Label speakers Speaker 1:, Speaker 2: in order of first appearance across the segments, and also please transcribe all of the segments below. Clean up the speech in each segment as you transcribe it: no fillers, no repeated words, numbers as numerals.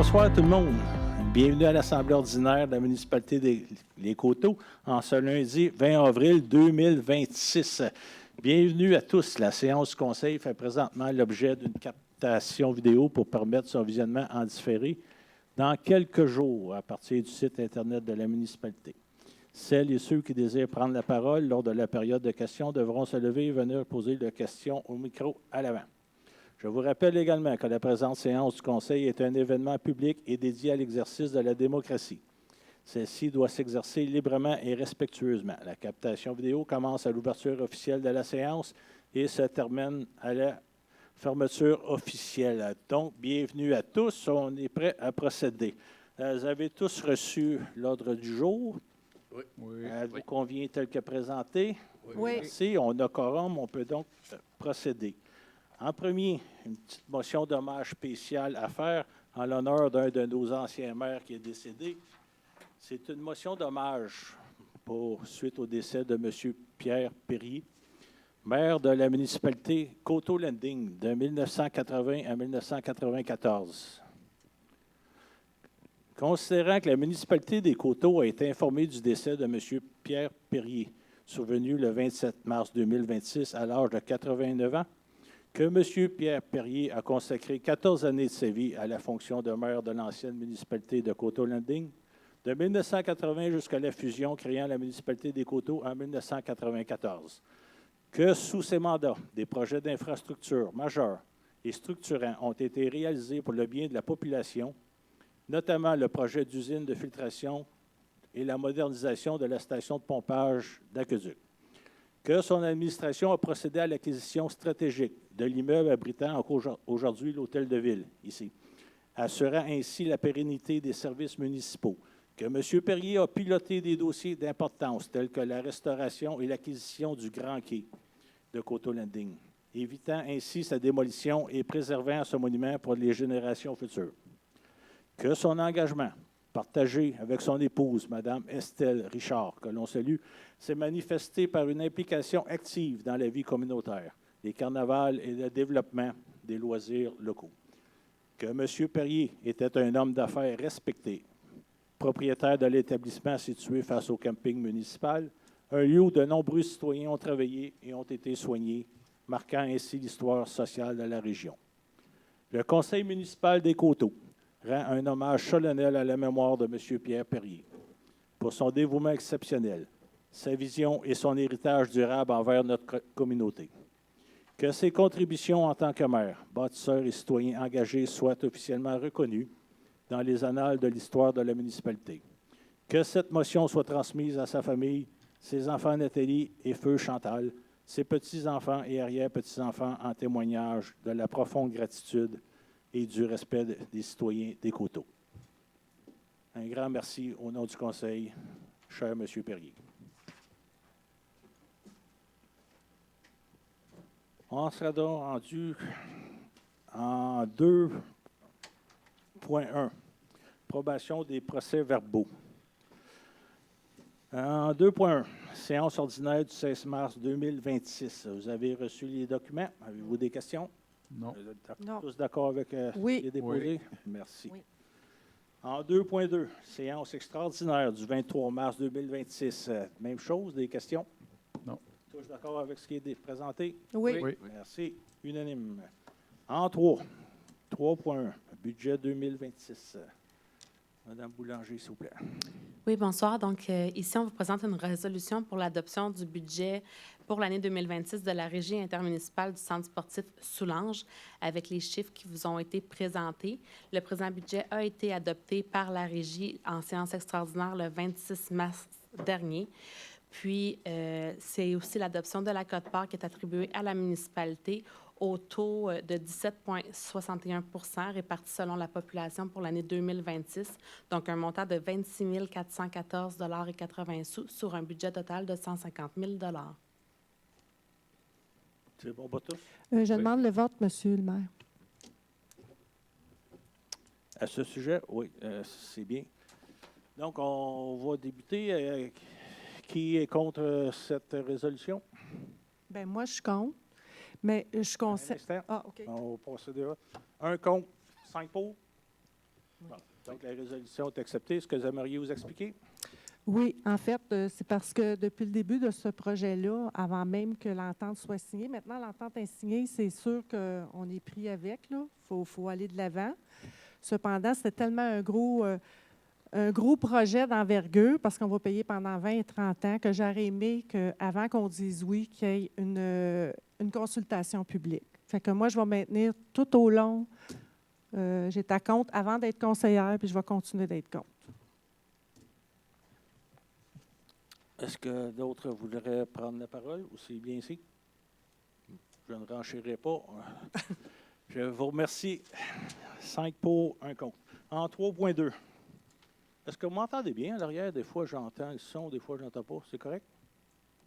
Speaker 1: bonsoir tout le monde. Bienvenue à l'Assemblée ordinaire de la municipalité des Les Coteaux en ce lundi 20 avril 2026. Bienvenue à tous. La séance du Conseil fait présentement l'objet d'une captation vidéo pour permettre son visionnement en différé dans quelques jours à partir du site Internet de la municipalité. Celles et ceux qui désirent prendre la parole lors de la période de questions devront se lever et venir poser leurs questions au micro à l'avant. Je vous rappelle également que la présente séance du Conseil est un événement public et dédié à l'exercice de la démocratie. Celle-ci doit s'exercer librement et respectueusement. La captation vidéo commence à l'ouverture officielle de la séance et se termine à la fermeture officielle. Donc, bienvenue à tous. On est prêt à procéder. Vous avez tous reçu l'ordre du jour.
Speaker 2: Oui.
Speaker 1: Vous convient tel que présenté?
Speaker 3: Oui.
Speaker 1: Merci. On a quorum. On peut donc procéder. En premier, une petite motion d'hommage spécial à faire en l'honneur d'un de nos anciens maires qui est décédé. C'est une motion d'hommage suite au décès de M. Pierre Perrier, maire de la municipalité Coteau-Landing de 1980 à 1994. Considérant que la municipalité des Coteaux a été informée du décès de M. Pierre Perrier, survenu le 27 mars 2026 à l'âge de 89 ans, que M. Pierre Perrier a consacré 14 années de sa vie à la fonction de maire de l'ancienne municipalité de Coteau-Landing, de 1980 jusqu'à la fusion créant la municipalité des Coteaux en 1994. Que sous ses mandats, des projets d'infrastructure majeurs et structurants ont été réalisés pour le bien de la population, notamment le projet d'usine de filtration et la modernisation de la station de pompage d'Aqueduc. Que son administration a procédé à l'acquisition stratégique de l'immeuble abritant aujourd'hui l'Hôtel de Ville, ici, assurant ainsi la pérennité des services municipaux. Que M. Perrier a piloté des dossiers d'importance tels que la restauration et l'acquisition du Grand Quai de Coteau-Landing, évitant ainsi sa démolition et préservant ce monument pour les générations futures. Que son engagement, partagé avec son épouse, Mme Estelle Richard, que l'on salue, s'est manifesté par une implication active dans la vie communautaire, les carnavals et le développement des loisirs locaux. Que M. Perrier était un homme d'affaires respecté, propriétaire de l'établissement situé face au camping municipal, un lieu où de nombreux citoyens ont travaillé et ont été soignés, marquant ainsi l'histoire sociale de la région. Le Conseil municipal des Coteaux rend un hommage solennel à la mémoire de M. Pierre Perrier pour son dévouement exceptionnel, sa vision et son héritage durable envers notre communauté. Que ses contributions en tant que maire, bâtisseur et citoyen engagé soient officiellement reconnues dans les annales de l'histoire de la municipalité. Que cette motion soit transmise à sa famille, ses enfants Nathalie et feu Chantal, ses petits-enfants et arrière-petits-enfants en témoignage de la profonde gratitude et du respect des citoyens des Coteaux. Un grand merci au nom du Conseil, cher M. Perrier. On sera donc rendu en 2.1, approbation des procès-verbaux. En 2.1, séance ordinaire du 16 mars 2026. Vous avez reçu les documents. Avez-vous des questions?
Speaker 2: Non.
Speaker 1: Vous êtes
Speaker 3: Non.
Speaker 1: tous d'accord avec
Speaker 3: Oui.
Speaker 1: les déposés? Oui. Merci.
Speaker 3: Oui.
Speaker 1: En 2.2, séance extraordinaire du 23 mars 2026. Même chose, des questions?
Speaker 2: Non.
Speaker 1: Tous d'accord avec ce qui est présenté?
Speaker 3: Oui.
Speaker 2: Oui.
Speaker 1: Merci. Unanime. En 3.1, budget 2026. Madame Boulanger, s'il vous plaît.
Speaker 4: Oui, bonsoir. Donc, ici, on vous présente une résolution pour l'adoption du budget pour l'année 2026 de la Régie intermunicipale du Centre sportif Soulanges avec les chiffres qui vous ont été présentés. Le présent budget a été adopté par la Régie en séance extraordinaire le 26 mars dernier. Puis, c'est aussi l'adoption de la quote-part qui est attribuée à la municipalité au taux de 17,61 % réparti selon la population pour l'année 2026, donc un montant de 26 414,80 $ sur un budget total de 150 000 $.
Speaker 1: C'est bon pour tous?
Speaker 3: Je demande le vote, Monsieur le maire.
Speaker 1: À ce sujet, oui, c'est bien. Donc, on va débuter. Qui est contre cette résolution?
Speaker 3: Bien, moi, je compte, mais je conseille...
Speaker 1: Un instant.
Speaker 3: Ah, OK.
Speaker 1: On va procéder là. Un contre, 5 pour. Bon. Donc, la résolution est acceptée. Est-ce que vous aimeriez vous expliquer?
Speaker 3: Oui, en fait, c'est parce que depuis le début de ce projet-là, avant même que l'entente soit signée, maintenant l'entente est signée, c'est sûr qu'on est pris avec. Il faut aller de l'avant. Cependant, c'était tellement un gros projet d'envergure, parce qu'on va payer pendant 20 et 30 ans, que j'aurais aimé qu'avant qu'on dise oui, qu'il y ait une consultation publique. Fait que moi, je vais maintenir tout au long. J'étais à compte avant d'être conseillère, puis je vais continuer d'être compte.
Speaker 1: Est-ce que d'autres voudraient prendre la parole ou c'est bien ici? Je ne renchérirai pas. Je vous remercie. 5 pour, 1 contre. En 3.2. Est-ce que vous m'entendez bien à l'arrière? Des fois, j'entends le son, des fois, je n'entends pas. C'est correct?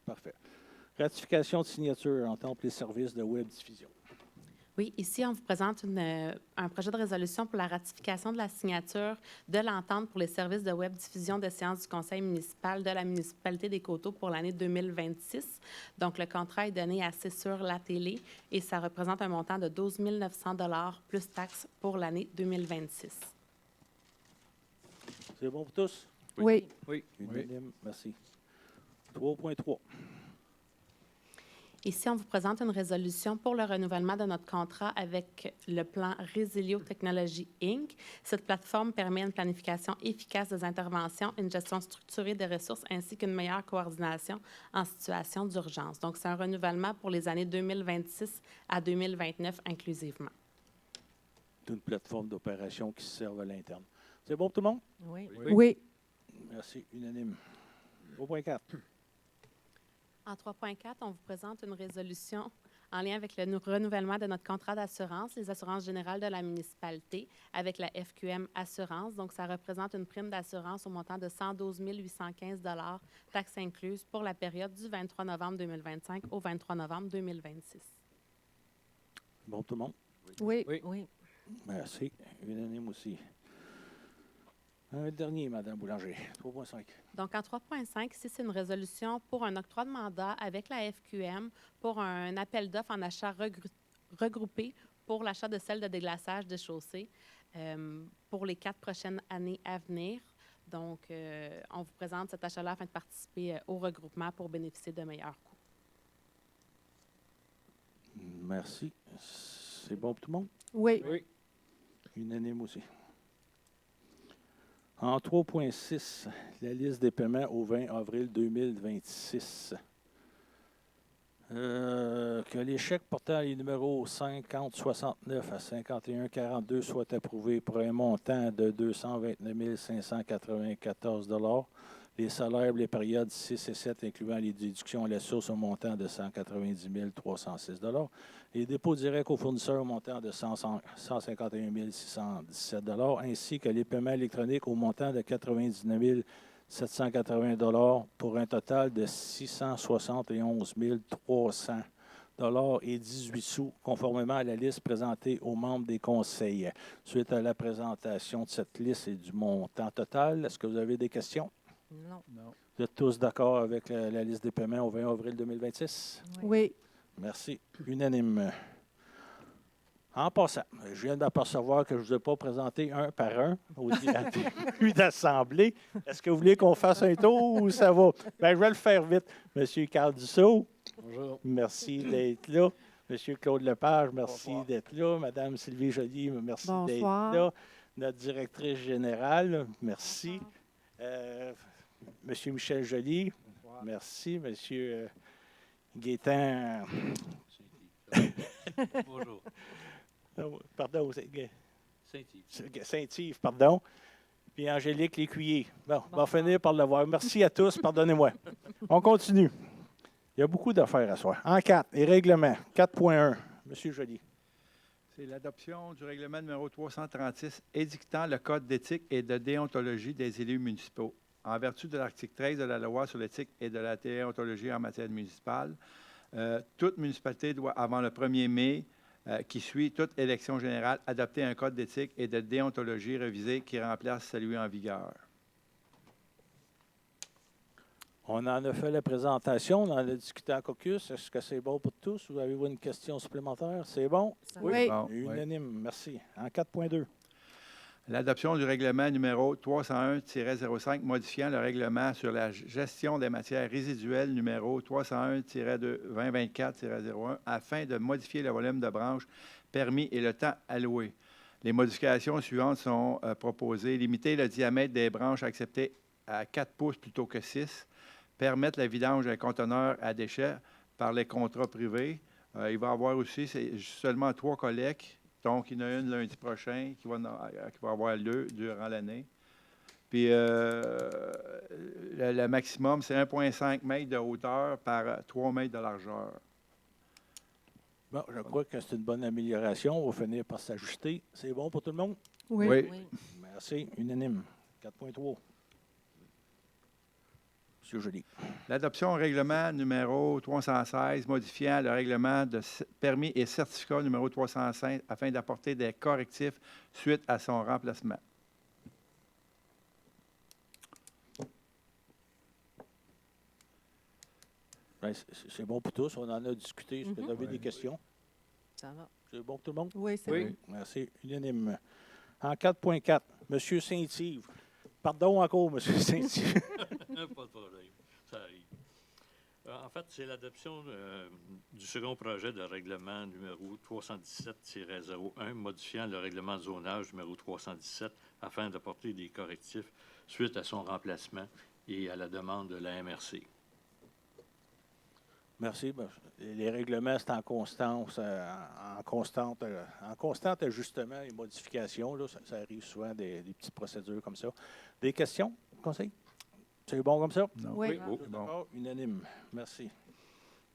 Speaker 1: Parfait. Ratification de signature en tant que les services de web diffusion.
Speaker 4: Oui, ici, on vous présente un projet de résolution pour la ratification de la signature de l'entente pour les services de web diffusion de séances du conseil municipal de la municipalité des Coteaux pour l'année 2026. Donc, le contrat est donné à C'est sur la télé et ça représente un montant de 12 900 $ plus taxes pour l'année 2026.
Speaker 1: C'est bon pour tous?
Speaker 3: Oui.
Speaker 1: Unanime. Merci. 3.3.
Speaker 4: Ici, on vous présente une résolution pour le renouvellement de notre contrat avec le plan Résilio Technologies Inc. Cette plateforme permet une planification efficace des interventions, une gestion structurée des ressources ainsi qu'une meilleure coordination en situation d'urgence. Donc, c'est un renouvellement pour les années 2026 à 2029 inclusivement.
Speaker 1: C'est une plateforme d'opération qui se serve à l'interne. C'est bon pour tout le monde?
Speaker 3: Oui.
Speaker 1: Merci. Unanime. 3.4.
Speaker 4: En 3.4, on vous présente une résolution en lien avec le renouvellement de notre contrat d'assurance, les assurances générales de la municipalité, avec la FQM Assurance. Donc, ça représente une prime d'assurance au montant de 112 815 $, taxes incluses, pour la période du 23 novembre 2025 au 23 novembre 2026.
Speaker 1: Bon pour tout le monde?
Speaker 3: Oui.
Speaker 1: Merci. Unanime aussi. Un dernier, Mme Boulanger. 3.5.
Speaker 4: Donc, en 3.5, ici, c'est une résolution pour un octroi de mandat avec la FQM pour un appel d'offres en achat regroupé pour l'achat de sels de déglaçage de chaussée pour les 4 prochaines années à venir. Donc, on vous présente cet achat-là afin de participer au regroupement pour bénéficier de meilleurs coûts.
Speaker 1: Merci. C'est bon pour tout le monde?
Speaker 3: Oui.
Speaker 1: Unanime aussi. En 3.6, la liste des paiements au 20 avril 2026. Que les chèques portant les numéros 5069 à 5142 soient approuvés pour un montant de 229 594 $. Les salaires pour les périodes 6 et 7, incluant les déductions à la source, au montant de 190 306 $. Les dépôts directs aux fournisseurs au montant de 151 617 $, ainsi que les paiements électroniques au montant de 99 780 $ pour un total de 671 300 $ et 18 sous, conformément à la liste présentée aux membres des conseils. Suite à la présentation de cette liste et du montant total, est-ce que vous avez des questions?
Speaker 3: Non.
Speaker 1: Vous êtes tous d'accord avec la liste des paiements au 20 avril 2026?
Speaker 3: Oui.
Speaker 1: Merci. Unanime. En passant, je viens d'apercevoir que je ne vous ai pas présenté un par un au début d'Assemblée. Est-ce que vous voulez qu'on fasse un tour ou ça va? Bien, je vais le faire vite. Monsieur Carl Dussault. Bonjour. Merci d'être là. Monsieur Claude Lepage, merci d'être là. Madame Sylvie Joly, merci d'être là. Notre directrice générale, merci. Monsieur Michel Joly, merci. Monsieur Gaétan.
Speaker 2: Bonjour.
Speaker 1: Pardon,
Speaker 2: Saint-Yves.
Speaker 1: Saint-Yves, pardon. Puis Angélique Lécuyer. Bon, on va finir par le voir. Merci à tous, pardonnez-moi. On continue. Il y a beaucoup d'affaires à soir. En 4, les règlements. 4.1. Monsieur Joly.
Speaker 5: C'est l'adoption du règlement numéro 336 édictant le code d'éthique et de déontologie des élus municipaux. En vertu de l'article 13 de la loi sur l'éthique et de la déontologie en matière municipale, toute municipalité doit, avant le 1er mai, qui suit toute élection générale, adopter un code d'éthique et de déontologie révisé qui remplace celui en vigueur.
Speaker 1: On en a fait la présentation, on en a discuté en caucus. Est-ce que c'est bon pour tous? Ou avez-vous une question supplémentaire? C'est bon?
Speaker 3: Oui.
Speaker 5: Bon,
Speaker 1: Unanime, merci. En 4.2.
Speaker 5: L'adoption du règlement numéro 301-05 modifiant le règlement sur la gestion des matières résiduelles numéro 301-2024-01 afin de modifier le volume de branches permis et le temps alloué. Les modifications suivantes sont proposées. Limiter le diamètre des branches acceptées à 4 pouces plutôt que 6. Permettre la vidange d'un conteneur à déchets par les contrats privés. Il va y avoir aussi seulement 3 collectes. Donc, il y en a une lundi prochain qui va avoir lieu durant l'année. Puis, le maximum, c'est 1,5 mètre de hauteur par 3 mètres de largeur.
Speaker 1: Bon, je crois que c'est une bonne amélioration. On va finir par s'ajuster. C'est bon pour tout le monde?
Speaker 5: Oui.
Speaker 1: Merci. Unanime. 4.3. Monsieur Joly.
Speaker 5: L'adoption au règlement numéro 316 modifiant le règlement de permis et certificat numéro 305 afin d'apporter des correctifs suite à son remplacement.
Speaker 1: Ben, c'est bon pour tous. On en a discuté. Est-ce que vous avez des questions?
Speaker 3: Ça va.
Speaker 1: C'est bon pour tout le monde?
Speaker 3: Oui, c'est
Speaker 5: Oui.
Speaker 3: bon.
Speaker 1: Merci. Unanime. En 4.4, M. Saint-Yves. Pardon encore, M. Saint-Yves.
Speaker 2: Pas de problème. Ça arrive. En fait, c'est l'adoption du second projet de règlement numéro 317-01 modifiant le règlement de zonage numéro 317 afin d'apporter des correctifs suite à son remplacement et à la demande de la MRC.
Speaker 1: Merci. Ben, les règlements, c'est en constant ajustement et modification. Là, ça arrive souvent des petites procédures comme ça. Des questions, conseil? C'est bon comme ça?
Speaker 5: Non.
Speaker 3: Oui.
Speaker 2: Oui.
Speaker 1: Tous d'accord? Unanime. Merci.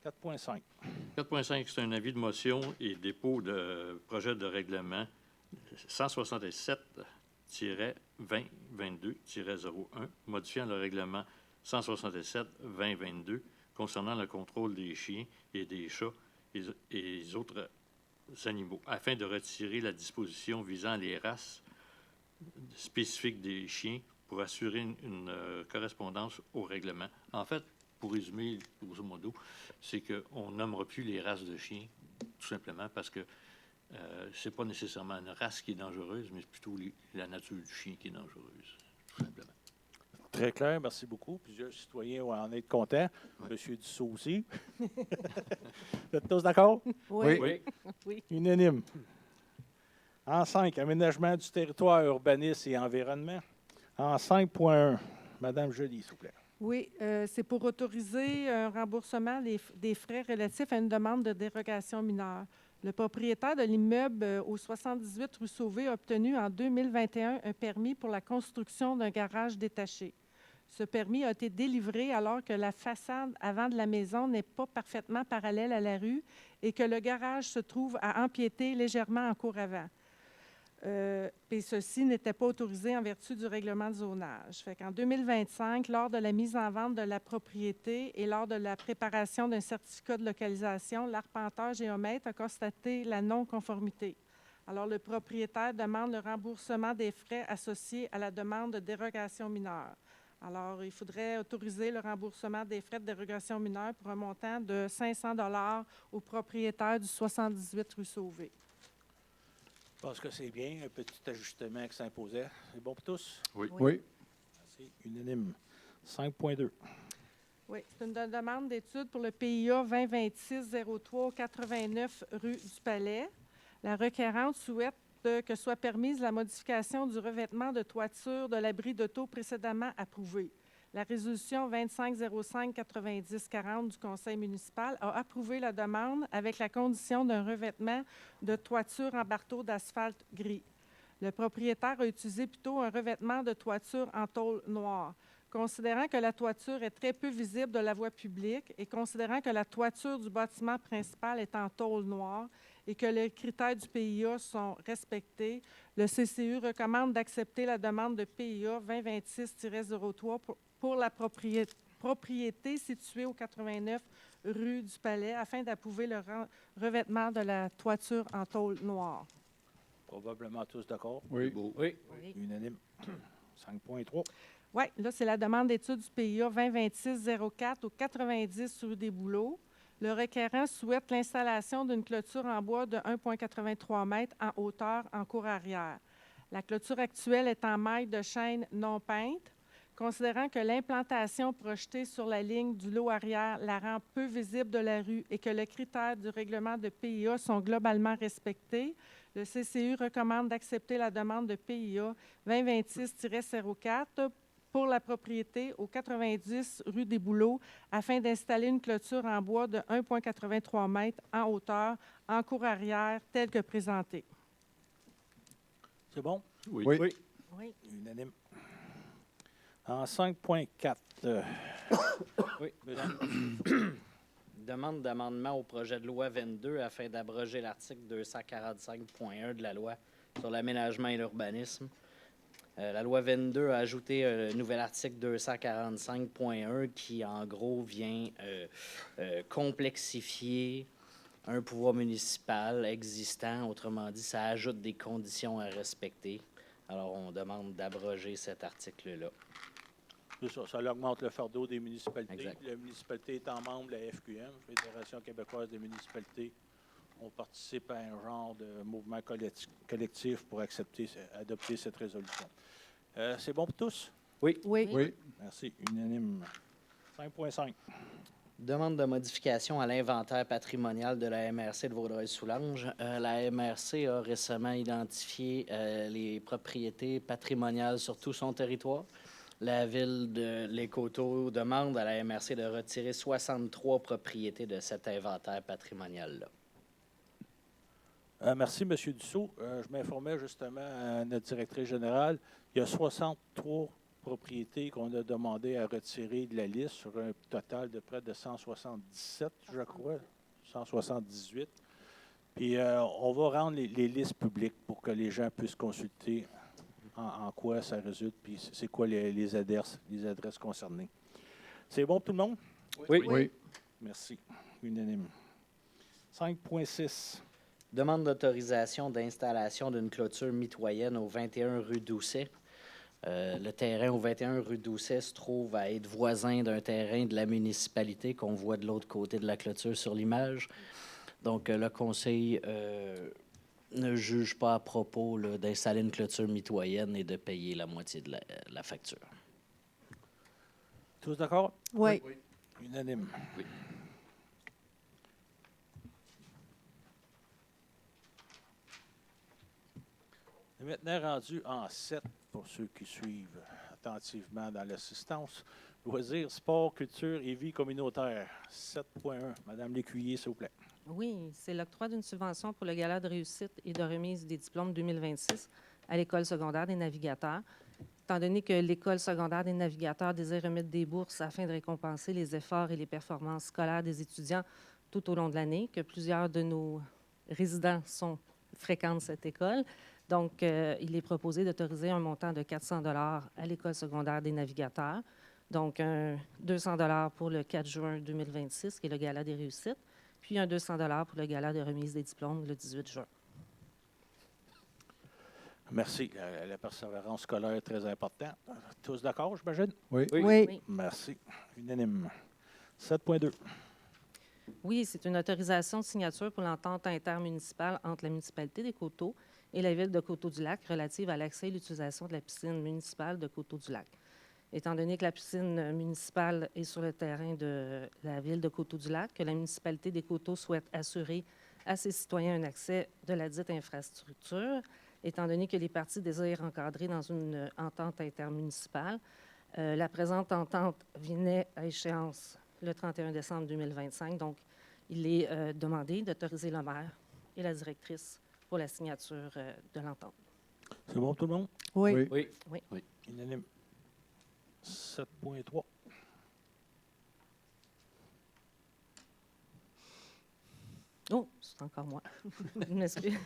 Speaker 1: 4.5.
Speaker 2: 4.5, c'est un avis de motion et dépôt de projet de règlement 167-2022-01, modifiant le règlement 167-2022 concernant le contrôle des chiens et des chats et les autres animaux, afin de retirer la disposition visant les races spécifiques des chiens pour assurer une correspondance au règlement. En fait, pour résumer, grosso modo, c'est qu'on ne nommera plus les races de chiens, tout simplement parce que ce n'est pas nécessairement une race qui est dangereuse, mais plutôt la nature du chien qui est dangereuse, tout simplement.
Speaker 1: Très clair, merci beaucoup. Plusieurs citoyens vont en être contents. Monsieur Dussault aussi. Vous êtes tous d'accord?
Speaker 3: Oui.
Speaker 2: Oui.
Speaker 1: Unanime. En 5, aménagement du territoire, urbanisme et environnement. En 5.1, Madame Joly, s'il vous plaît.
Speaker 3: Oui, c'est pour autoriser un remboursement des frais relatifs à une demande de dérogation mineure. Le propriétaire de l'immeuble au 78 rue Sauvé a obtenu en 2021 un permis pour la construction d'un garage détaché. Ce permis a été délivré alors que la façade avant de la maison n'est pas parfaitement parallèle à la rue et que le garage se trouve à empiéter légèrement en cour avant. Et ceci n'était pas autorisé en vertu du règlement de zonage. En 2025, lors de la mise en vente de la propriété et lors de la préparation d'un certificat de localisation, l'arpenteur géomètre a constaté la non-conformité. Alors, le propriétaire demande le remboursement des frais associés à la demande de dérogation mineure. Alors, il faudrait autoriser le remboursement des frais de dérogation mineure pour un montant de 500 $ au propriétaire du 78 rue Sauvé.
Speaker 1: Je pense que c'est bien, un petit ajustement qui s'imposait. C'est bon pour tous?
Speaker 5: Oui.
Speaker 1: Merci. Unanime. 5.2.
Speaker 3: Oui, c'est une demande d'étude pour le PIA 2026-03-89 rue du Palais. La requérante souhaite que soit permise la modification du revêtement de toiture de l'abri d'auto précédemment approuvé. La résolution 2505-9040 du Conseil municipal a approuvé la demande avec la condition d'un revêtement de toiture en barreau d'asphalte gris. Le propriétaire a utilisé plutôt un revêtement de toiture en tôle noire. Considérant que la toiture est très peu visible de la voie publique et considérant que la toiture du bâtiment principal est en tôle noire et que les critères du PIA sont respectés, le CCU recommande d'accepter la demande de PIA 2026-03 pour la propriété située au 89 rue du Palais afin d'approuver le revêtement de la toiture en tôle noire.
Speaker 1: Probablement tous d'accord.
Speaker 5: Oui.
Speaker 1: Unanime. 5.3.
Speaker 3: Oui, là, c'est la demande d'étude du PIA 2026-04 au 90 rue des Bouleaux. Le requérant souhaite l'installation d'une clôture en bois de 1,83 m en hauteur en cour arrière. La clôture actuelle est en maille de chêne non peinte. Considérant que l'implantation projetée sur la ligne du lot arrière la rend peu visible de la rue et que les critères du règlement de PIA sont globalement respectés, le CCU recommande d'accepter la demande de PIA 2026-04 pour la propriété au 90 rue des Bouleaux afin d'installer une clôture en bois de 1,83 m en hauteur en cour arrière telle que présentée.
Speaker 1: C'est bon?
Speaker 2: Oui.
Speaker 5: Oui.
Speaker 3: Oui.
Speaker 1: Unanime. En 5.4,
Speaker 6: Oui. Demande d'amendement au projet de loi 22 afin d'abroger l'article 245.1 de la loi sur l'aménagement et l'urbanisme. La loi 22 a ajouté un nouvel article 245.1 qui, en gros, vient complexifier un pouvoir municipal existant. Autrement dit, ça ajoute des conditions à respecter. Alors, on demande d'abroger cet article-là.
Speaker 1: c'est ça, ça augmente le fardeau des municipalités.
Speaker 6: Exact.
Speaker 1: La municipalité étant membre de la FQM, Fédération québécoise des municipalités, on participe à un genre de mouvement collectif pour adopter cette résolution. C'est bon pour tous?
Speaker 3: Oui.
Speaker 5: Oui.
Speaker 1: Merci. Unanime. 5.5.
Speaker 6: Demande de modification à l'inventaire patrimonial de la MRC de Vaudreuil-Soulanges. La MRC a récemment identifié les propriétés patrimoniales sur tout son territoire. La ville de Les-Coteaux demande à la MRC de retirer 63 propriétés de cet inventaire patrimonial-là.
Speaker 1: Merci, M. Dussault. Je m'informais justement à notre directrice générale. Il y a 63 propriétés qu'on a demandé à retirer de la liste sur un total de près de 177, je crois, 178. Puis on va rendre les listes publiques pour que les gens puissent consulter en quoi ça résulte, puis c'est quoi les adresses concernées. C'est bon pour tout le monde?
Speaker 5: Oui.
Speaker 1: Merci. Unanime. 5.6.
Speaker 6: Demande d'autorisation d'installation d'une clôture mitoyenne au 21 rue Doucet. Le terrain au 21 rue Doucet se trouve à être voisin d'un terrain de la municipalité qu'on voit de l'autre côté de la clôture sur l'image. Donc, le conseil ne juge pas à propos là, d'installer une clôture mitoyenne et de payer la moitié de la facture.
Speaker 1: Tous d'accord?
Speaker 3: Oui.
Speaker 1: Unanime.
Speaker 2: Oui.
Speaker 1: On est maintenant rendu en 7 pour ceux qui suivent attentivement dans l'assistance. Loisirs, sport, culture et vie communautaire. 7.1. Madame Lécuyer, s'il vous plaît.
Speaker 7: Oui, c'est l'octroi d'une subvention pour le gala de réussite et de remise des diplômes 2026 à l'École secondaire des navigateurs. Étant donné que l'École secondaire des navigateurs désire remettre des bourses afin de récompenser les efforts et les performances scolaires des étudiants tout au long de l'année, que plusieurs de nos résidents fréquentent cette école. Donc, il est proposé d'autoriser un montant de 400 $ à l'École secondaire des navigateurs. Donc, 200 $ pour le 4 juin 2026, qui est le gala des réussites, puis un 200 $ pour le gala de remise des diplômes le 18 juin.
Speaker 1: Merci. La persévérance scolaire est très importante. Tous d'accord, j'imagine?
Speaker 5: Oui.
Speaker 3: Oui.
Speaker 1: Merci. Unanime. 7.2.
Speaker 7: Oui, c'est une autorisation de signature pour l'entente intermunicipale entre la municipalité des Coteaux et la ville de Coteaux-du-Lac relative à l'accès et l'utilisation de la piscine municipale de Coteaux-du-Lac. Étant donné que la piscine municipale est sur le terrain de la ville de Coteaux-du-Lac, que la municipalité des Coteaux souhaite assurer à ses citoyens un accès de la dite infrastructure, étant donné que les parties désirent encadrer dans une entente intermunicipale, la présente entente venait à échéance le 31 décembre 2025. Donc, il est demandé d'autoriser le maire et la directrice pour la signature de l'entente.
Speaker 1: C'est bon tout le monde?
Speaker 3: Oui.
Speaker 6: Oui.
Speaker 1: Unanime. 7.3.
Speaker 7: Oh, c'est encore moi. Je m'excuse.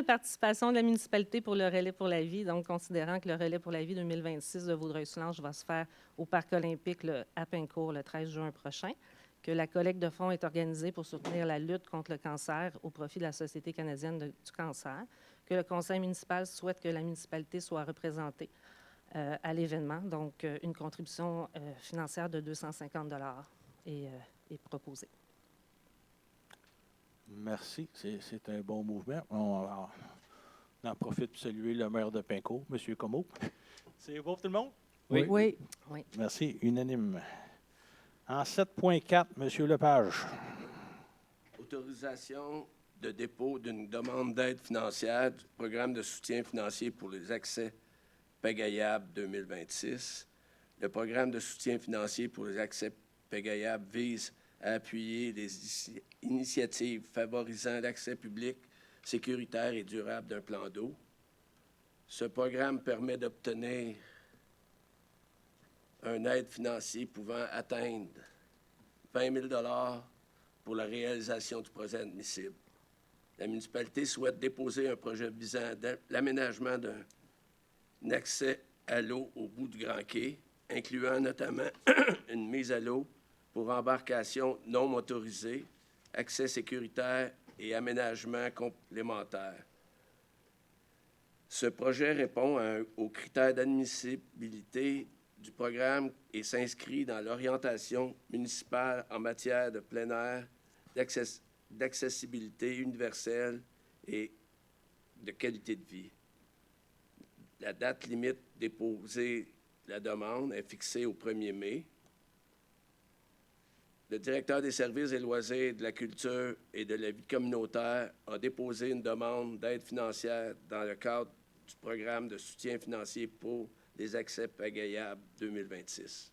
Speaker 7: Participation de la municipalité pour le relais pour la vie. Donc, considérant que le relais pour la vie 2026 de Vaudreuil-Soulanges va se faire au Parc olympique à Pincourt le 13 juin prochain, que la collecte de fonds est organisée pour soutenir la lutte contre le cancer au profit de la Société canadienne du cancer, que le conseil municipal souhaite que la municipalité soit représentée à l'événement. Donc, une contribution financière de 250 $ est proposée.
Speaker 1: Merci. C'est un bon mouvement. J'en profite pour saluer le maire de Pinco, M. Comeau. C'est bon pour tout le monde?
Speaker 5: Oui.
Speaker 3: Oui.
Speaker 1: Merci. Unanime. En 7.4, M. Lepage.
Speaker 8: Autorisation de dépôt d'une demande d'aide financière du programme de soutien financier pour les accès pagayables 2026. Le programme de soutien financier pour les accès pagayables vise à appuyer les initiatives favorisant l'accès public, sécuritaire et durable d'un plan d'eau. Ce programme permet d'obtenir une aide financière pouvant atteindre 20 000 $ pour la réalisation du projet admissible. La municipalité souhaite déposer un projet visant l'aménagement d'un accès à l'eau au bout du Grand Quai, incluant notamment une mise à l'eau pour embarcations non motorisées, accès sécuritaire et aménagement complémentaire. Ce projet répond aux critères d'admissibilité du programme et s'inscrit dans l'orientation municipale en matière de plein air, d'accessibilité universelle et de qualité de vie. La date limite déposer la demande est fixée au 1er mai. Le directeur des services des loisirs, de la culture et de la vie communautaire a déposé une demande d'aide financière dans le cadre du programme de soutien financier pour les accès pagayables 2026.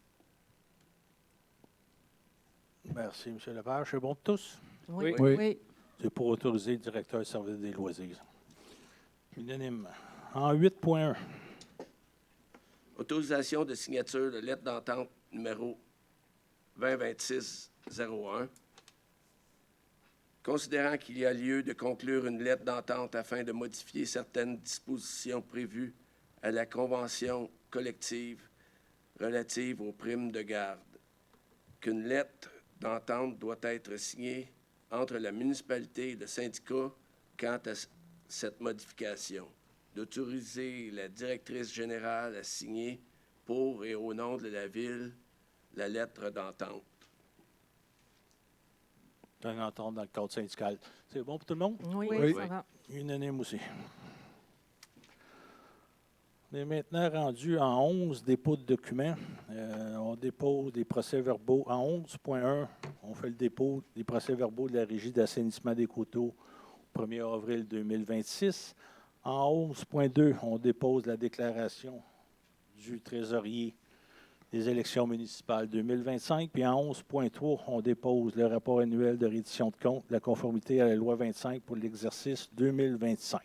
Speaker 1: Merci, M. Lepage. C'est bon pour tous?
Speaker 3: Oui.
Speaker 5: Oui.
Speaker 3: Oui.
Speaker 1: C'est pour autoriser le directeur du service des loisirs. Unanime. En 8.1.
Speaker 8: Autorisation de signature de lettre d'entente numéro 2026-01. Considérant qu'il y a lieu de conclure une lettre d'entente afin de modifier certaines dispositions prévues à la convention collective relative aux primes de garde, qu'une lettre d'entente doit être signée entre la municipalité et le syndicat quant à cette modification, d'autoriser la directrice générale à signer pour et au nom de la Ville la lettre d'entente.
Speaker 1: C'est une entente dans le cadre syndical. C'est bon pour tout le monde?
Speaker 3: Oui.
Speaker 5: Oui.
Speaker 3: Ça va.
Speaker 1: Unanime aussi. On est maintenant rendu en 11 dépôts de documents. On dépose des procès-verbaux. En 11.1, on fait le dépôt des procès-verbaux de la Régie d'assainissement des coteaux au 1er avril 2026. En 11.2, on dépose la déclaration du trésorier des élections municipales 2025. Puis en 11.3, on dépose le rapport annuel de reddition de comptes de la conformité à la loi 25 pour l'exercice 2025.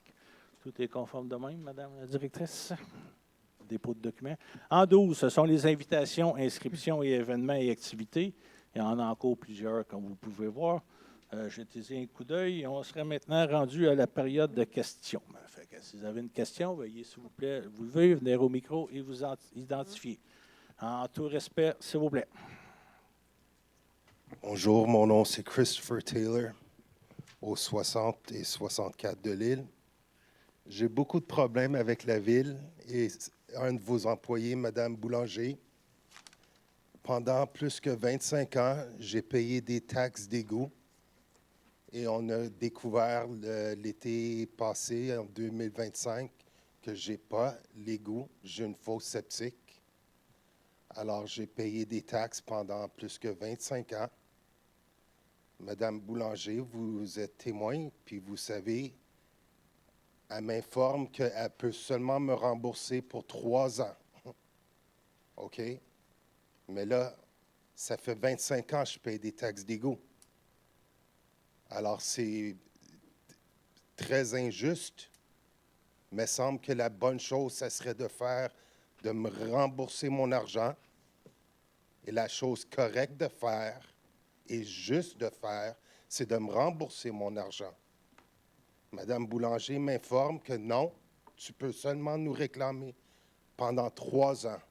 Speaker 1: Tout est conforme de même, Madame la directrice? Dépôt de documents. En 12, ce sont les invitations, inscriptions et événements et activités. Il y en a encore plusieurs, comme vous pouvez voir. Jetez-y un coup d'œil. On serait maintenant rendu à la période de questions. Fait que si vous avez une question, veuillez, s'il vous plaît, vous lever, venir au micro et vous identifier. En tout respect, s'il vous plaît.
Speaker 9: Bonjour, mon nom c'est Christopher Taylor, au 60 et 64 de l'île. J'ai beaucoup de problèmes avec la ville et un de vos employés, Mme Boulanger. Pendant plus que 25 ans, j'ai payé des taxes d'égout et on a découvert l'été passé, en 2025, que je n'ai pas l'égout, j'ai une fosse septique. Alors, j'ai payé des taxes pendant plus que 25 ans. Madame Boulanger, vous êtes témoin, puis vous savez, elle m'informe qu'elle peut seulement me rembourser pour 3 ans. OK? Mais là, ça fait 25 ans que je paye des taxes d'égout. Alors, c'est très injuste. Il me semble que la bonne chose, ça serait de me rembourser mon argent. Et la chose correcte de faire, et juste de faire, c'est de me rembourser mon argent. Madame Boulanger m'informe que non, tu peux seulement nous réclamer pendant 3 ans.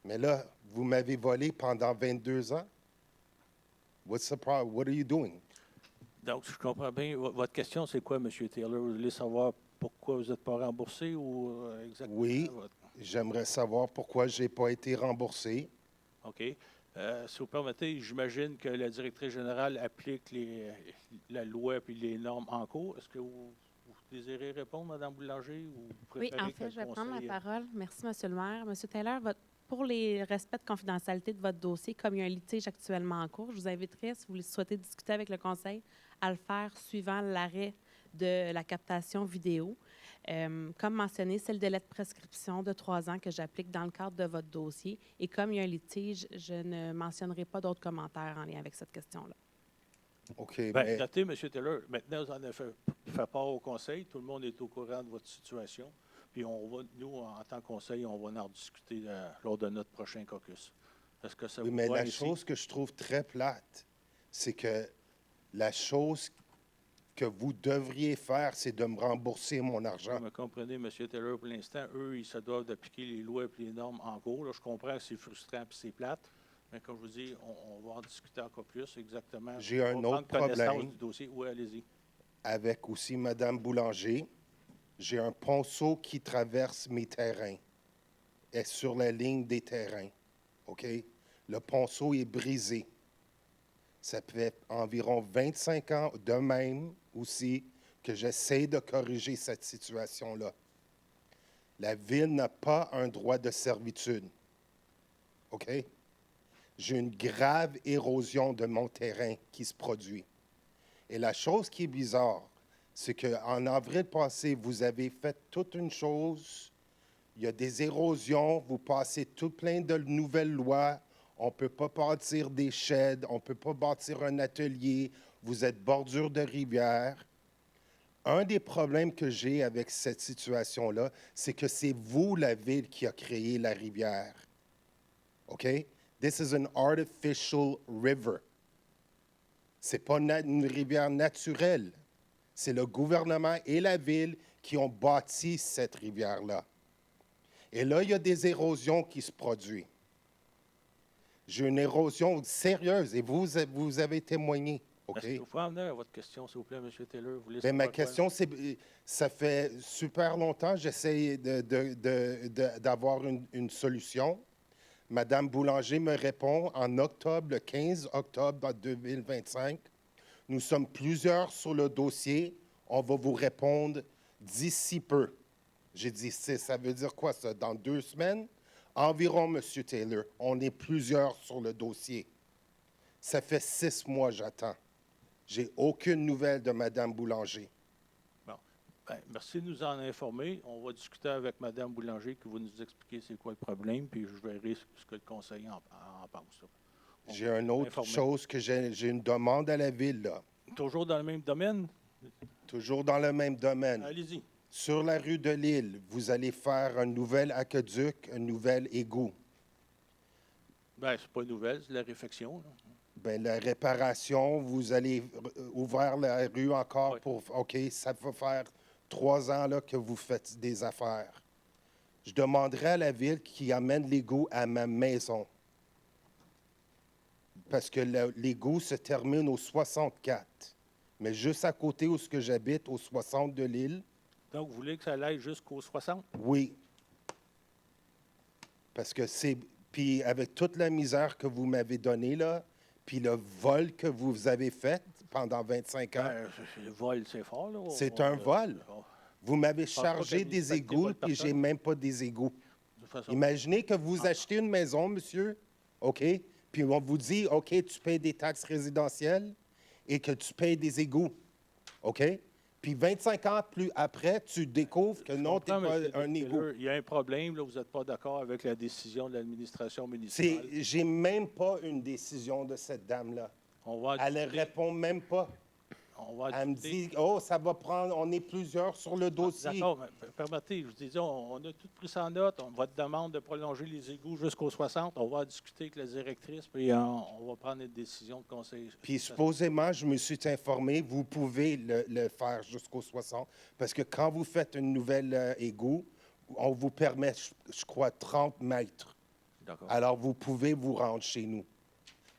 Speaker 9: Mais là, vous m'avez volé pendant 22 ans. What's the problem? What are you doing?
Speaker 1: Donc, je comprends bien. Votre question, c'est quoi, M. Taylor? Vous voulez savoir pourquoi vous n'êtes pas remboursé ou exactement?
Speaker 9: Oui, j'aimerais savoir pourquoi je n'ai pas été remboursé.
Speaker 1: OK. Si vous permettez, j'imagine que la directrice générale applique la loi et les normes en cours. Est-ce que vous désirez répondre, Mme Boulanger, ou vous
Speaker 4: Oui,
Speaker 1: préférez
Speaker 4: en
Speaker 1: que
Speaker 4: fait,
Speaker 1: le
Speaker 4: je vais prendre la
Speaker 1: conseil-
Speaker 4: parole. Merci, Monsieur le maire. Monsieur Taylor, pour les respects de confidentialité de votre dossier, comme il y a un litige actuellement en cours, je vous inviterai, si vous souhaitez discuter avec le conseil, à le faire suivant l'arrêt de la captation vidéo. Comme mentionné, c'est le délai de prescription de 3 ans que j'applique dans le cadre de votre dossier. Et comme il y a un litige, je ne mentionnerai pas d'autres commentaires en lien avec cette question-là.
Speaker 9: OK,
Speaker 1: Bien,
Speaker 9: mais
Speaker 1: notez, M. Taylor, maintenant, vous en avez fait part au conseil. Tout le monde est au courant de votre situation. Puis, nous, en tant que conseil, on va en rediscuter lors de notre prochain caucus. Est-ce que ça
Speaker 9: oui,
Speaker 1: vous
Speaker 9: mais
Speaker 1: va
Speaker 9: la
Speaker 1: ainsi?
Speaker 9: chose que je trouve très plate, c'est que la chose que vous devriez faire, c'est de me rembourser mon argent.
Speaker 1: Vous me comprenez, M. Taylor, pour l'instant, eux, ils se doivent d'appliquer les lois et les normes en cours. Là, je comprends que c'est frustrant et c'est plate, mais comme je vous dis, on va en discuter encore plus exactement.
Speaker 9: J'ai
Speaker 1: On
Speaker 9: un
Speaker 1: va
Speaker 9: autre
Speaker 1: prendre connaissance
Speaker 9: problème.
Speaker 1: du dossier. Oui, allez-y.
Speaker 9: Avec aussi Mme Boulanger, j'ai un ponceau qui traverse mes terrains, est sur la ligne des terrains. OK? Le ponceau est brisé. Ça fait environ 25 ans de même aussi que j'essaie de corriger cette situation-là. La Ville n'a pas un droit de servitude. OK? J'ai une grave érosion de mon terrain qui se produit. Et la chose qui est bizarre, c'est qu'en avril passé, vous avez fait toute une chose. Il y a des érosions, vous passez tout plein de nouvelles lois. On ne peut pas bâtir des sheds, on ne peut pas bâtir un atelier. Vous êtes bordure de rivière. Un des problèmes que j'ai avec cette situation-là, c'est que c'est vous, la Ville, qui a créé la rivière. OK? This is an artificial river. Ce n'est pas une rivière naturelle. C'est le gouvernement et la Ville qui ont bâti cette rivière-là. Et là, il y a des érosions qui se produisent. J'ai une érosion sérieuse et vous avez témoigné. OK?
Speaker 1: Est-ce que vous pouvez en venir à votre question, s'il vous plaît, M. Taylor? Vous voulez
Speaker 9: Bien, ma
Speaker 1: savoir quoi?
Speaker 9: question, c'est, ça fait super longtemps que j'essaie d'avoir une solution. Madame Boulanger me répond en octobre, le 15 octobre 2025. Nous sommes plusieurs sur le dossier. On va vous répondre d'ici peu. J'ai dit, ça veut dire quoi ça? Dans 2 semaines? Environ, M. Taylor. On est plusieurs sur le dossier. Ça fait 6 mois, j'attends. J'ai aucune nouvelle de Mme Boulanger.
Speaker 1: Bon. Bien, merci de nous en informer. On va discuter avec Mme Boulanger qui va nous expliquer c'est quoi le problème, puis je verrai ce que le conseil en pense. On
Speaker 9: J'ai
Speaker 1: va
Speaker 9: une autre
Speaker 1: informer.
Speaker 9: chose que j'ai une demande à la Ville, là.
Speaker 1: Toujours dans le même domaine?
Speaker 9: Toujours dans le même domaine.
Speaker 1: Allez-y.
Speaker 9: Sur la rue de l'Île, vous allez faire un nouvel aqueduc, un nouvel égout.
Speaker 1: Bien, c'est pas une nouvelle, c'est la réfection. Là.
Speaker 9: Bien, la réparation, vous allez ouvrir la rue encore
Speaker 1: Oui.
Speaker 9: pour... OK, ça va faire 3 ans là, que vous faites des affaires. Je demanderai à la Ville qui amène l'égout à ma maison. Parce que l'égout se termine au 64. Mais juste à côté où ce que j'habite, au 60 de l'Île,
Speaker 1: Donc, vous voulez que ça aille jusqu'au 60?
Speaker 9: oui. Parce que c'est... Puis avec toute la misère que vous m'avez donnée, là, puis le vol que vous avez fait pendant 25 ans,
Speaker 1: Ben, le vol, c'est fort. Là.
Speaker 9: C'est un vol. Vous m'avez
Speaker 1: pense pas que
Speaker 9: chargé
Speaker 1: la
Speaker 9: des
Speaker 1: municipalité
Speaker 9: égouts,
Speaker 1: vole
Speaker 9: puis j'ai
Speaker 1: personne.
Speaker 9: même pas des égouts.
Speaker 1: De toute façon,
Speaker 9: Imaginez que vous achetez une maison, monsieur, OK? Puis on vous dit, OK, tu payes des taxes résidentielles et que tu payes des égouts. OK? Puis 25 ans plus après, tu découvres que
Speaker 1: je
Speaker 9: non, tu n'es
Speaker 1: comprends,
Speaker 9: pas
Speaker 1: M.
Speaker 9: un
Speaker 1: Taylor,
Speaker 9: égout.
Speaker 1: il y a un problème, là, vous n'êtes pas d'accord avec la décision de l'administration municipale.
Speaker 9: J'ai même pas une décision de cette dame-là.
Speaker 1: On va
Speaker 9: Elle ne
Speaker 1: discuter.
Speaker 9: répond même pas.
Speaker 1: On va
Speaker 9: Elle me
Speaker 1: discuter.
Speaker 9: dit, oh, ça va prendre, on est plusieurs sur le dossier.
Speaker 1: D'accord, mais permettez, je vous dis, on a tout pris ça en note. Votre demande de prolonger les égouts jusqu'au 60, on va discuter avec la directrice, puis on va prendre une décision de conseil.
Speaker 9: Puis supposément, je me suis informé, vous pouvez le faire jusqu'au 60, parce que quand vous faites une nouvelle égout, on vous permet, je crois, 30 mètres.
Speaker 1: D'accord.
Speaker 9: Alors, vous pouvez vous rendre chez nous.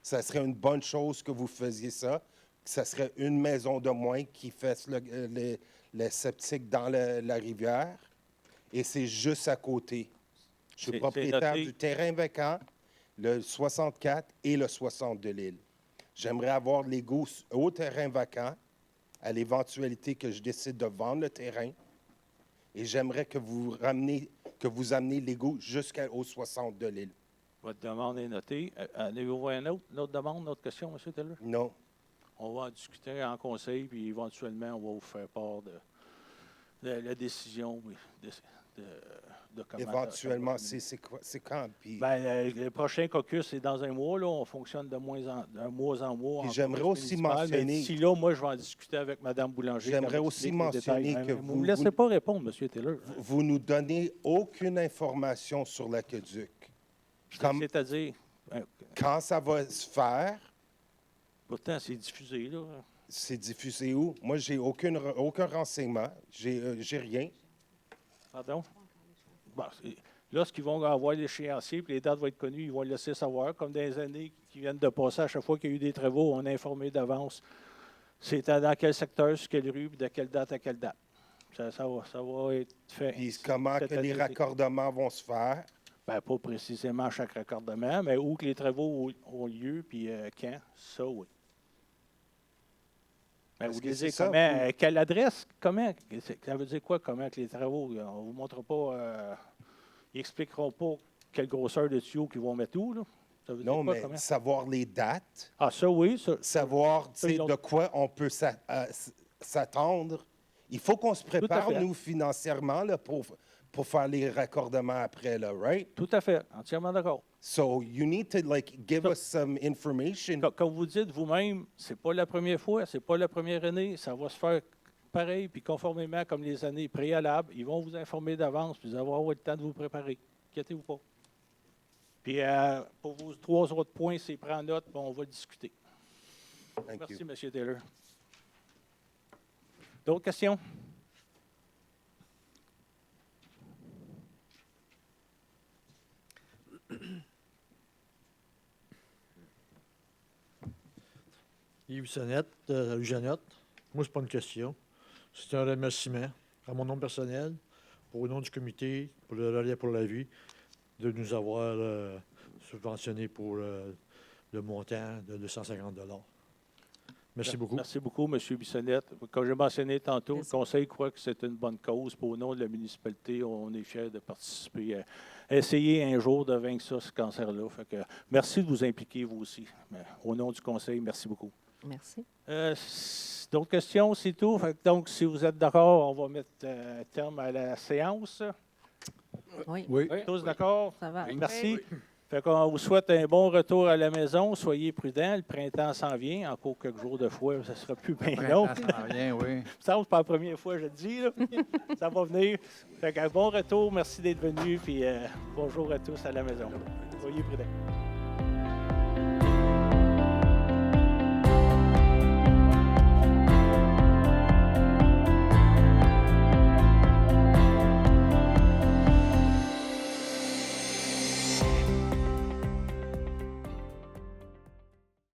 Speaker 9: Ça serait une bonne chose que vous faisiez ça. Ça serait une maison de moins qui fasse le septique dans la rivière. Et c'est juste à côté. Je suis
Speaker 1: C'est
Speaker 9: propriétaire
Speaker 1: noté.
Speaker 9: du terrain vacant, le 64 et le 60 de l'île. J'aimerais avoir l'égout au terrain vacant à l'éventualité que je décide de vendre le terrain. Et j'aimerais que vous amenez l'ego jusqu'aux 60 de l'île.
Speaker 1: Votre demande est notée. Avez-vous une autre demande, une autre question, M. Taylor?
Speaker 9: Non.
Speaker 1: On va en discuter en conseil, puis éventuellement, on va vous faire part de la décision de comment...
Speaker 9: Éventuellement, c'est quand? Puis,
Speaker 1: Le prochain caucus, c'est dans un mois. Là, on fonctionne de mois en mois.
Speaker 9: Et j'aimerais aussi mentionner...
Speaker 1: D'ici là, moi, je vais en discuter avec Mme Boulanger.
Speaker 9: J'aimerais aussi mentionner que
Speaker 1: vous ne me laissez pas répondre, M. Taylor.
Speaker 9: vous nous donnez aucune information sur l'aqueduc.
Speaker 1: C'est-à-dire...
Speaker 9: Quand ça va se faire,
Speaker 1: Pourtant, c'est diffusé, là.
Speaker 9: c'est diffusé où? Moi, j'ai aucun renseignement. J'ai rien.
Speaker 1: Pardon? Bon, lorsqu'ils vont avoir l'échéancier, puis les dates vont être connues, ils vont le laisser savoir. Comme dans les années qui viennent de passer, à chaque fois qu'il y a eu des travaux, on a informé d'avance. C'était dans quel secteur, sur quelle rue, puis de quelle date à quelle date. Ça va être fait.
Speaker 9: Puis comment que les raccordements vont se faire?
Speaker 1: Bien, pas précisément à chaque raccordement, mais où que les travaux ont lieu, puis quand, ça, oui. Ben, vous disiez comment, quelle adresse, comment, ça veut dire quoi, comment que les travaux, on ne vous montre pas, ils n'expliqueront pas quelle grosseur de tuyaux qu'ils vont mettre où, là? Ça veut
Speaker 9: Non,
Speaker 1: dire quoi,
Speaker 9: mais
Speaker 1: comment?
Speaker 9: savoir les dates,
Speaker 1: Ah, ça, oui.
Speaker 9: savoir
Speaker 1: ça, ils l'ont-
Speaker 9: de quoi on peut s'attendre. Il faut qu'on se prépare,
Speaker 1: fait.
Speaker 9: nous, financièrement, là, pour faire les raccordements après, là, right?
Speaker 1: Tout à fait, entièrement d'accord.
Speaker 9: So you need to, give us some information.
Speaker 1: Comme vous dites vous-même, c'est pas la première fois, c'est pas la première année, ça va se faire pareil, puis conformément comme les années préalables, ils vont vous informer d'avance, puis vous allez avoir le temps de vous préparer. Inquiétez-vous pas. Puis pour vos 3 autres points, c'est prendre note, puis on va discuter.
Speaker 9: Thank
Speaker 1: Merci,
Speaker 9: you.
Speaker 1: M. Taylor. D'autres questions?
Speaker 10: Yves Sonnette, rue Janotte. Moi, c'est pas une question. C'est un remerciement à mon nom personnel, au nom du comité pour le relais pour la vie, de nous avoir subventionné pour le montant de 250 $. Merci beaucoup.
Speaker 1: Merci beaucoup, M. Bissonnette. Comme j'ai mentionné tantôt,
Speaker 3: Merci.
Speaker 1: le Conseil croit que c'est une bonne cause. Pour au nom de la municipalité, on est fiers de participer à essayer un jour de vaincre ça, ce cancer-là. Fait que, merci de vous impliquer, vous aussi. Mais au nom du Conseil, merci beaucoup.
Speaker 7: Merci.
Speaker 1: D'autres questions, c'est tout. Fait que donc, si vous êtes d'accord, on va mettre terme à la séance.
Speaker 7: Oui,
Speaker 10: Oui.
Speaker 1: Tous d'accord?
Speaker 7: ça va.
Speaker 1: Merci. Fait qu'on vous souhaite un bon retour à la maison. Soyez prudents. Le printemps s'en vient. Encore quelques jours de froid, ça sera plus bien long.
Speaker 5: Ça s'en vient, oui.
Speaker 1: Ça, c'est pas la première fois que je le dis. Là. Ça va venir. Fait qu'un bon retour. Merci d'être venu. Puis bonjour à tous à la maison. Soyez prudents.